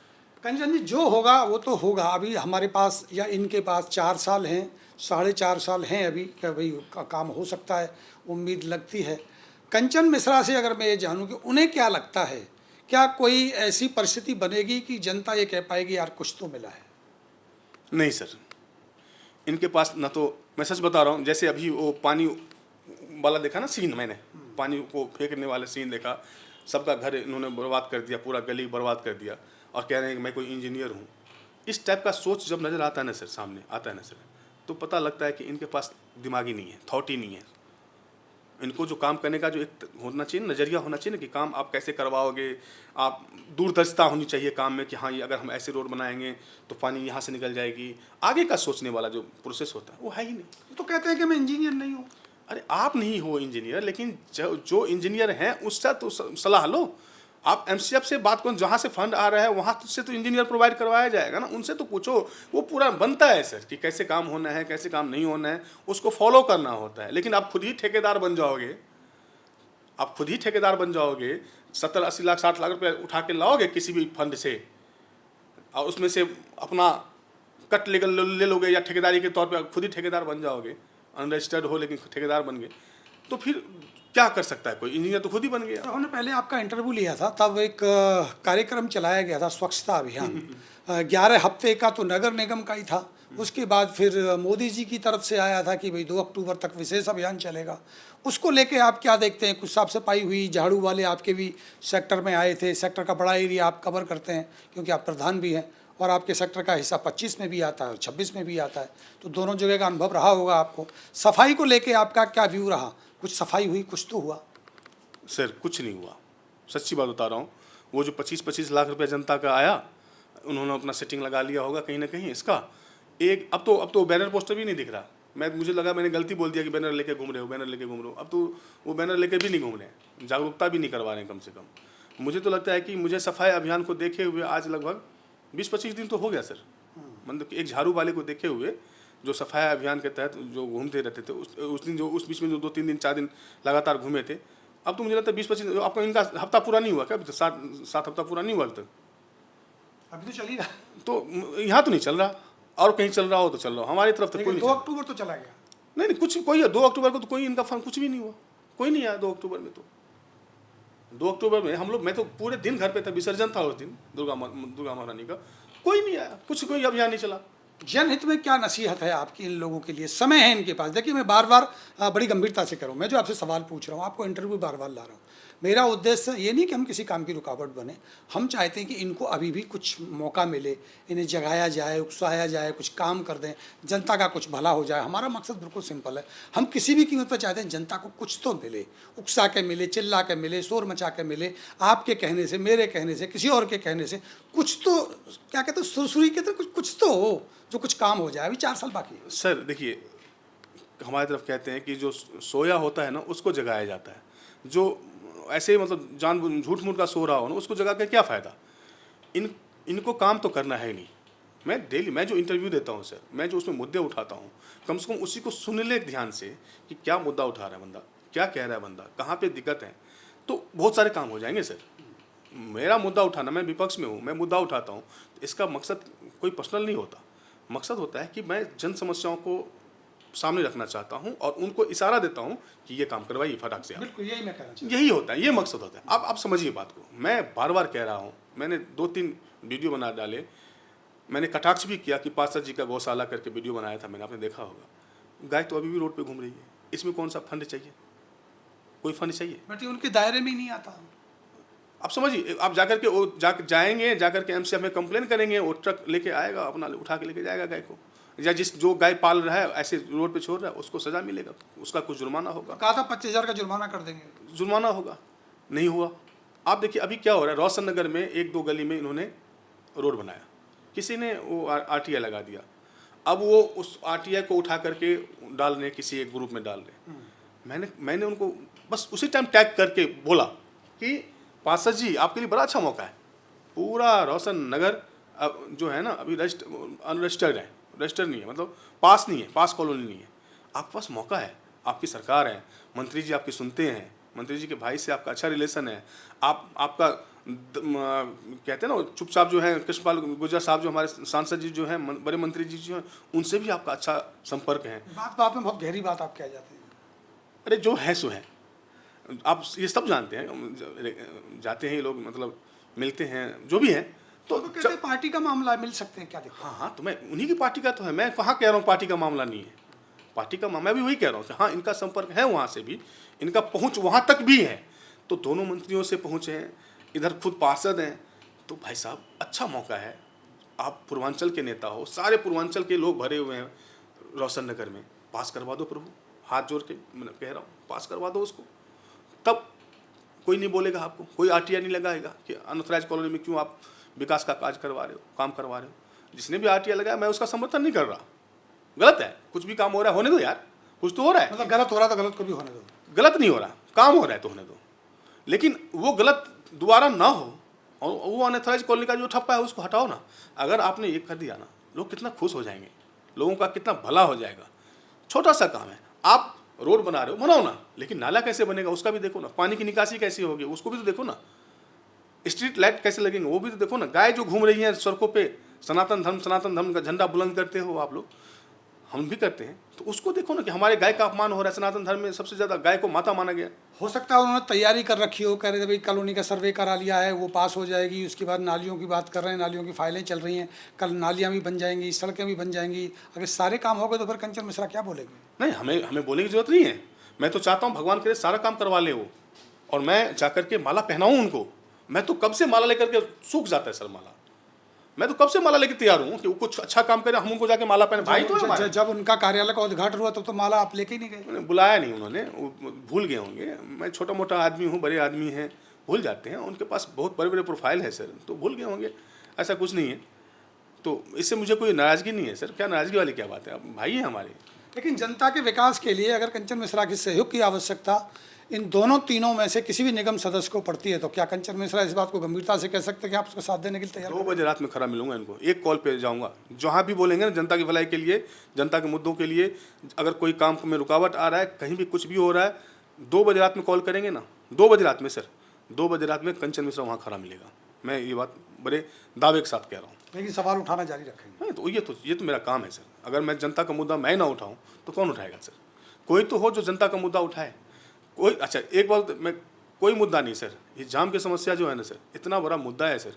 कंचन जी, जो होगा वो तो होगा। अभी हमारे पास या इनके पास 4 साल हैं, 4.5 साल हैं अभी, क्या भाई का काम हो सकता है, उम्मीद लगती है। कंचन मिश्रा से अगर मैं ये जानूं कि उन्हें क्या लगता है, क्या कोई ऐसी परिस्थिति बनेगी कि जनता ये कह पाएगी यार कुछ तो मिला है? नहीं सर, इनके पास न तो मैं सच बता रहा हूँ, जैसे अभी वो पानी वाला देखा ना सीन, मैंने पानी को फेंकने वाला सीन देखा, सबका घर इन्होंने बर्बाद कर दिया, पूरा गली बर्बाद कर दिया, और कह रहे हैं कि मैं कोई इंजीनियर हूँ। इस टाइप का सोच जब नज़र आता है ना सर, सामने आता है ना सर, तो पता लगता है कि इनके पास दिमाग ही नहीं है, थॉट ही नहीं है। इनको जो काम करने का जो एक होना चाहिए, नज़रिया होना चाहिए ना, कि काम आप कैसे करवाओगे, आप दूरदर्शिता होनी चाहिए काम में, कि हाँ ये अगर हम ऐसे रोड बनाएंगे तो पानी यहाँ से निकल जाएगी। आगे का सोचने वाला जो प्रोसेस होता है वो है ही नहीं। तो कहते हैं कि मैं इंजीनियर नहीं हूँ। अरे आप नहीं हो इंजीनियर, लेकिन जो इंजीनियर हैं उससे तो सलाह लो। आप एमसीएफ से बात करो, जहाँ से फंड आ रहा है वहाँ से तो इंजीनियर प्रोवाइड करवाया जाएगा ना, उनसे तो पूछो। वो पूरा बनता है सर कि कैसे काम होना है, कैसे काम नहीं होना है, उसको फॉलो करना होता है। लेकिन आप खुद ही ठेकेदार बन जाओगे, आप खुद ही ठेकेदार बन जाओगे, 70-80 लाख 60 लाख रुपये उठा के लाओगे किसी भी फंड से, और उसमें से अपना कट ले लोगे, या ठेकेदारी के तौर पर खुद ही ठेकेदार बन जाओगे, अनरजिस्टर्ड हो लेकिन ठेकेदार बन गए, तो फिर क्या कर सकता है कोई? इंजीनियर तो खुद ही बन गया। तो हमने पहले आपका इंटरव्यू लिया था, तब एक कार्यक्रम चलाया गया था, स्वच्छता अभियान। 11 हफ्ते का तो नगर निगम का ही था। उसके बाद फिर मोदी जी की तरफ से आया था कि भाई 2 अक्टूबर तक विशेष अभियान चलेगा। उसको लेके आप क्या देखते हैं? कुछ साफ सफाई हुई, झाड़ू वाले आपके भी सेक्टर में आए थे। सेक्टर का बड़ा एरिया आप कवर करते हैं क्योंकि आप प्रधान भी हैं, और आपके सेक्टर का हिस्सा 25 में भी आता है, 26 में भी आता है, तो दोनों जगह का अनुभव रहा होगा आपको। सफाई को लेके आपका क्या व्यू रहा? कुछ सफाई हुई, कुछ तो हुआ? सर कुछ नहीं हुआ, सच्ची बात बता रहा हूँ। वो जो 25-25 लाख रुपया जनता का आया, उन्होंने अपना सेटिंग लगा लिया होगा कहीं ना कहीं इसका। एक अब तो बैनर पोस्टर भी नहीं दिख रहा। मुझे लगा मैंने गलती बोल दिया कि बैनर लेके घूम रहे हो, बैनर लेके घूम रहे हो। अब तो वो बैनर लेके भी नहीं घूम रहे हैं, जागरूकता भी नहीं करवा रहे हैं कम से कम। मुझे तो लगता है कि मुझे सफाई अभियान को देखे हुए आज लगभग 20-25 दिन तो हो गया सर। मतलब कि एक झाड़ू वाले को देखे हुए, जो सफाई अभियान के तहत जो घूमते रहते थे, उस दिन जो उस बीच में जो 2-3 दिन 4 दिन लगातार घूमे थे, अब तो मुझे लगता है 20-25 आपका इनका हफ्ता पूरा नहीं हुआ क्या? अभी तो 7 हफ्ता पूरा नहीं हुआ अभी तक। अभी तो चल ही रहा। तो यहाँ तो नहीं चल रहा, और कहीं चल रहा हो तो चल रहा हो, हमारी तरफ तो कोई नहीं। 2 अक्टूबर तो चला गया। नहीं कुछ कोई 2 अक्टूबर को तो कोई इनका फंड कुछ भी नहीं हुआ, कोई नहीं आया 2 अक्टूबर में। तो 2 अक्टूबर में हम लोग, मैं तो पूरे दिन घर पे था, विसर्जन था उस दिन दुर्गा महारानी का, कोई नहीं आया, कुछ कोई अभियान नहीं चला। जनहित में क्या नसीहत है आपकी इन लोगों के लिए? समय है इनके पास। देखिए, मैं बार बार बड़ी गंभीरता से करूँ, मैं जो आपसे सवाल पूछ रहा हूँ, आपको इंटरव्यू बार बार ला रहा हूँ। मेरा उद्देश्य ये नहीं कि हम किसी काम की रुकावट बने। हम चाहते हैं कि इनको अभी भी कुछ मौका मिले, इन्हें जगाया जाए, उकसाया जाए, कुछ काम कर दें, जनता का कुछ भला हो जाए। हमारा मकसद बिल्कुल सिंपल है। हम किसी भी कीमत पर चाहते हैं जनता को कुछ तो मिले, उकसा के मिले, चिल्ला के मिले, शोर मचा के मिले, आपके कहने से, मेरे कहने से, किसी और के कहने से, कुछ तो क्या कहते हैं, सुरसुरी के तो कुछ तो हो, जो कुछ काम हो जाए। अभी 4 साल बाकी है। सर देखिए, हमारी तरफ कहते हैं कि जो सोया होता है ना उसको जगाया जाता है। जो ऐसे ही मतलब जान झूठ मूठ का सो रहा हो ना, उसको जगा के क्या फ़ायदा? इनको काम तो करना है नहीं। मैं जो इंटरव्यू देता हूँ सर, मैं जो उसमें मुद्दे उठाता हूँ, कम से कम उसी को सुन ले ध्यान से कि क्या मुद्दा उठा रहा है बंदा, क्या कह रहा है बंदा, कहाँ पे दिक्कत है, तो बहुत सारे काम हो जाएंगे सर। मेरा मुद्दा उठाना, मैं विपक्ष में हूँ, मैं मुद्दा उठाता हूँ, तो इसका मकसद कोई पर्सनल नहीं होता। मकसद होता है कि मैं जन समस्याओं को सामने रखना चाहता हूं और उनको इशारा देता हूं कि ये काम करवाइए फटाक से। बिल्कुल यही मैं कहना चाहता हूं। यही होता है, ये मकसद होता है। आप समझिए बात को। मैं बार बार कह रहा हूं, मैंने 2-3 वीडियो बना डाले। मैंने कटाक्ष भी किया कि पार्षद जी का गौशाला करके वीडियो बनाया था मैंने, आपने देखा होगा। गाय तो अभी भी रोड पे घूम रही है, इसमें कौन सा फंड चाहिए? कोई फंड चाहिए? बट ये उनके दायरे में ही नहीं आता। आप समझिए, आप जाकर के जाएंगे, जाकर के एमसीएफ में कंप्लेन करेंगे, वो ट्रक लेके आएगा, अपना उठा के लेके जाएगा गाय को, या जो गाय पाल रहा है ऐसे रोड पे छोड़ रहा है उसको सजा मिलेगा, उसका कुछ जुर्माना होगा। कहा था 25,000 का जुर्माना कर देंगे, जुर्माना होगा, नहीं हुआ। आप देखिए अभी क्या हो रहा है, रोशन नगर में 1-2 गली में इन्होंने रोड बनाया, किसी ने वो आरटीआई लगा दिया। अब वो उस आरटीआई को उठा करके डाल रहे, किसी एक ग्रुप में डाल रहे। मैंने उनको बस उसी टाइम टैग करके बोला कि पार्षद जी आपके लिए बड़ा अच्छा मौका है, पूरा रोशन नगर अब जो है ना अभी अनरजिस्टर्ड है, रजिस्टर नहीं है, मतलब पास नहीं है, पास कॉलोनी नहीं है। आपके पास मौका है, आपकी सरकार है, मंत्री जी आपकी सुनते हैं, मंत्री जी के भाई से आपका अच्छा रिलेशन है, आपका कहते हैं ना चुपचाप जो है कृष्णपाल गुर्जर साहब जो हमारे सांसद जी जो हैं, बड़े मंत्री जी जो हैं, उनसे भी आपका अच्छा संपर्क है। बात में बहुत गहरी बात आप कह जाते हैं। अरे जो है सो है, आप ये सब जानते हैं, जाते हैं ये लोग, मतलब मिलते हैं जो भी है। तो कहते हैं पार्टी का मामला मिल सकते हैं क्या? देखो हाँ, तो मैं उन्हीं की पार्टी का तो है, मैं कहाँ कह रहा हूँ पार्टी का मामला नहीं है। पार्टी का मैं भी वही कह रहा हूँ कि हाँ, इनका संपर्क है वहाँ से भी, इनका पहुँच वहाँ तक भी है, तो दोनों मंत्रियों से पहुँच हैं, इधर खुद पार्षद हैं, तो भाई साहब अच्छा मौका है। आप पूर्वांचल के नेता हो, सारे पूर्वांचल के लोग भरे हुए हैं रोशन नगर में, पास करवा दो प्रभु, हाथ जोड़ के मैं कह रहा हूँ, पास करवा दो उसको। तब कोई नहीं बोलेगा आपको, कोई आरटीआई नहीं लगाएगा कि अनऑथराइज कॉलोनी में क्यों आप विकास का काज करवा रहे हो, काम करवा रहे हो। जिसने भी आरटीआई लगाया, मैं उसका समर्थन नहीं कर रहा, गलत है। कुछ भी काम हो रहा है होने दो यार, कुछ तो हो रहा है। मतलब गलत हो रहा तो गलत को भी होने दो, गलत नहीं हो रहा, काम हो रहा है तो होने दो, लेकिन वो गलत दोबारा ना हो। और वो अनऑथराइज कॉलोनी का जो ठप्पा है उसको हटाओ ना। अगर आपने ये कर दिया ना, लोग कितना खुश हो जाएंगे, लोगों का कितना भला हो जाएगा। छोटा सा काम है, आप रोड बना रहे हो, बनाओ ना, लेकिन नाला कैसे बनेगा उसका भी देखो ना, पानी की निकासी कैसी होगी उसको भी तो देखो ना, स्ट्रीट लाइट कैसे लगेंगे वो भी तो देखो ना। गाय जो घूम रही है सड़कों पे, सनातन धर्म का झंडा बुलंद करते हो आप लोग, हम भी करते हैं, तो उसको देखो ना कि हमारे गाय का अपमान हो रहा है। सनातन धर्म में सबसे ज़्यादा गाय को माता माना गया। हो सकता है उन्होंने तैयारी कर रखी हो, कह रहे थे भाई कॉलोनी का सर्वे करा लिया है, वो पास हो जाएगी, उसके बाद नालियों की बात कर रहे हैं, नालियों की फाइलें चल रही हैं, कल नालियाँ भी बन जाएंगी, सड़कें भी बन जाएंगी। अगर सारे काम हो गए तो फिर कंचन मिश्रा क्या बोलेंगे? नहीं, हमें बोलने की जरूरत नहीं है। मैं तो चाहता हूँ भगवान करे सारा काम करवा ले वो, और मैं जाकर के माला पहनाऊँ उनको। मैं तो कब से माला लेकर के सूख जाता है सर माला, मैं तो कब से माला लेके तैयार हूँ कि वो कुछ अच्छा काम करे, हम उनको जाके माला पहने। भाई तो हमारे। जब उनका कार्यालय का उद्घाटन हुआ तो माला आप लेके ही नहीं गए? उन्हें बुलाया नहीं, उन्होंने भूल गए होंगे। मैं छोटा मोटा आदमी हूँ, बड़े आदमी हैं, भूल जाते हैं। उनके पास बहुत बड़े बड़े प्रोफाइल है सर, तो भूल गए होंगे, ऐसा कुछ नहीं है। तो इससे मुझे कोई नाराज़गी नहीं है सर, क्या नाराज़गी वाली क्या बात है, आप भाई हैं हमारे। लेकिन जनता के विकास के लिए अगर कंचन मिश्रा के सहयोग की आवश्यकता इन दोनों तीनों में से किसी भी निगम सदस्य को पड़ती है, तो क्या कंचन मिश्रा इस बात को गंभीरता से कह सकते हैं कि आप उसका साथ देने के लिए तैयार? 2 बजे रात में खड़ा मिलूंगा इनको, एक कॉल पे जाऊंगा, जहाँ भी बोलेंगे ना जनता की भलाई के लिए, जनता के मुद्दों के लिए। अगर कोई काम में रुकावट आ रहा है, कहीं भी कुछ भी हो रहा है, 2 बजे रात में कॉल करेंगे ना, 2 बजे रात में सर, 2 बजे रात में कंचन मिश्रा वहाँ खड़ा मिलेगा। मैं ये बात बड़े दावे के साथ कह रहा हूँ। लेकिन सवाल उठाना जारी रखेंगे। तो ये तो मेरा काम है सर। अगर मैं जनता का मुद्दा मैं ना उठाऊं तो कौन उठाएगा सर? कोई तो हो जो जनता का मुद्दा उठाए। कोई अच्छा एक बात, मैं कोई मुद्दा नहीं सर, ये जाम की समस्या जो है ना सर, इतना बड़ा मुद्दा है सर,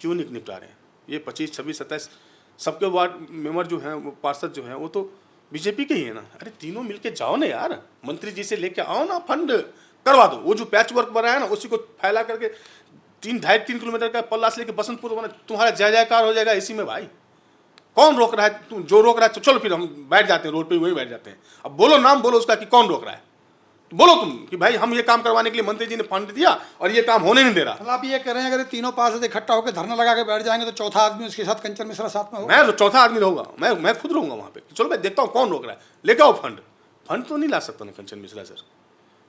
क्यों नहीं निपटा रहे हैं? ये 25, 26, 27 सबके वार्ड मेंबर जो हैं, वो पार्षद जो हैं, वो तो बीजेपी के ही है ना। अरे तीनों मिलके जाओ ना यार, मंत्री जी से लेके आओ ना, फंड करवा दो। वो जो पैच वर्क बना है ना, उसी को फैला करके 2.5-3 किलोमीटर का पल्ला से लेके बसंतपुर बना, तुम्हारा जय जयकार हो जाएगा इसी में भाई। कौन रोक रहा है? तू जो रोक रहा है तो चलो फिर हम बैठ जाते हैं रोड पे, वहीं बैठ जाते हैं। अब बोलो, नाम बोलो उसका कि कौन रोक रहा है, तो बोलो तुम कि भाई हम ये काम करवाने के लिए मंत्री जी ने फंड दिया और ये काम होने नहीं दे रहा। मतलब आप ये कह रहे हैं अगर तीनों पार्षद इकट्ठा होकर धरना लगा के बैठ जाएंगे तो चौथा आदमी उसके साथ कंचन मिश्रा साथ में होगा? मैं तो चौथा आदमी रहूंगा, मैं खुद रहूंगा वहाँ पे। चलो मैं देखता हूँ कौन रोक रहा है, लेके आओ फंड। फंड तो नहीं ला सकता ना कंचन मिश्रा सर,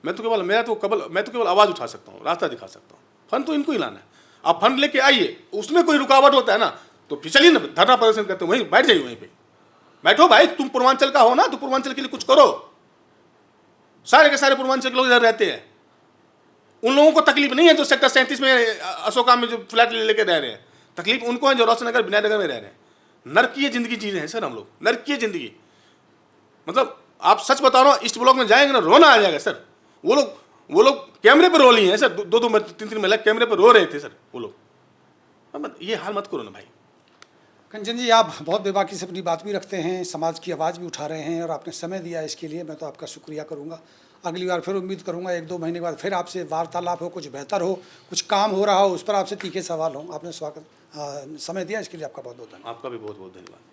मैं तो केवल आवाज़ उठा सकता हूँ, रास्ता दिखा सकता हूँ। फंड तो इनको ही लाना है। आप फंड लेके आइए, उसमें कोई रुकावट होता है ना तो फिर चलिए ना, धरना प्रदर्शन करते हो, वहीं बैठ जाइए, वहीं पे बैठो भाई। तुम पूर्वांचल का हो ना, तो पूर्वांचल के लिए कुछ करो। सारे के सारे पूर्वांचल के लोग इधर रहते हैं, उन लोगों को तकलीफ नहीं है जो सेक्टर 37 में अशोका में जो फ्लैट लेके रह रहे हैं। तकलीफ उनको है जो रोशन नगर, विनय नगर में रह रहे हैं। नरकीय जिंदगी जी रहे हैं सर हम लोग, नरकीय जिंदगी। मतलब आप सच बता रहा हूँ, ईस्ट ब्लॉक में जाएंगे ना, रोना आ जाएगा सर। वो लोग कैमरे पे रो लिए हैं सर, 2-2 3-3 महिला कैमरे पे रो रहे थे सर वो लोग। ये हाल मत करो ना भाई। कंचन जी, आप बहुत बेबाकी से अपनी बात भी रखते हैं, समाज की आवाज़ भी उठा रहे हैं और आपने समय दिया इसके लिए मैं तो आपका शुक्रिया करूंगा। अगली बार फिर उम्मीद करूंगा 1-2 महीने के बाद फिर आपसे वार्तालाप हो, कुछ बेहतर हो, कुछ काम हो रहा हो, उस पर आपसे तीखे सवाल हो। आपने समय दिया इसके लिए आपका बहुत बहुत धन्यवाद। आपका भी बहुत बहुत धन्यवाद।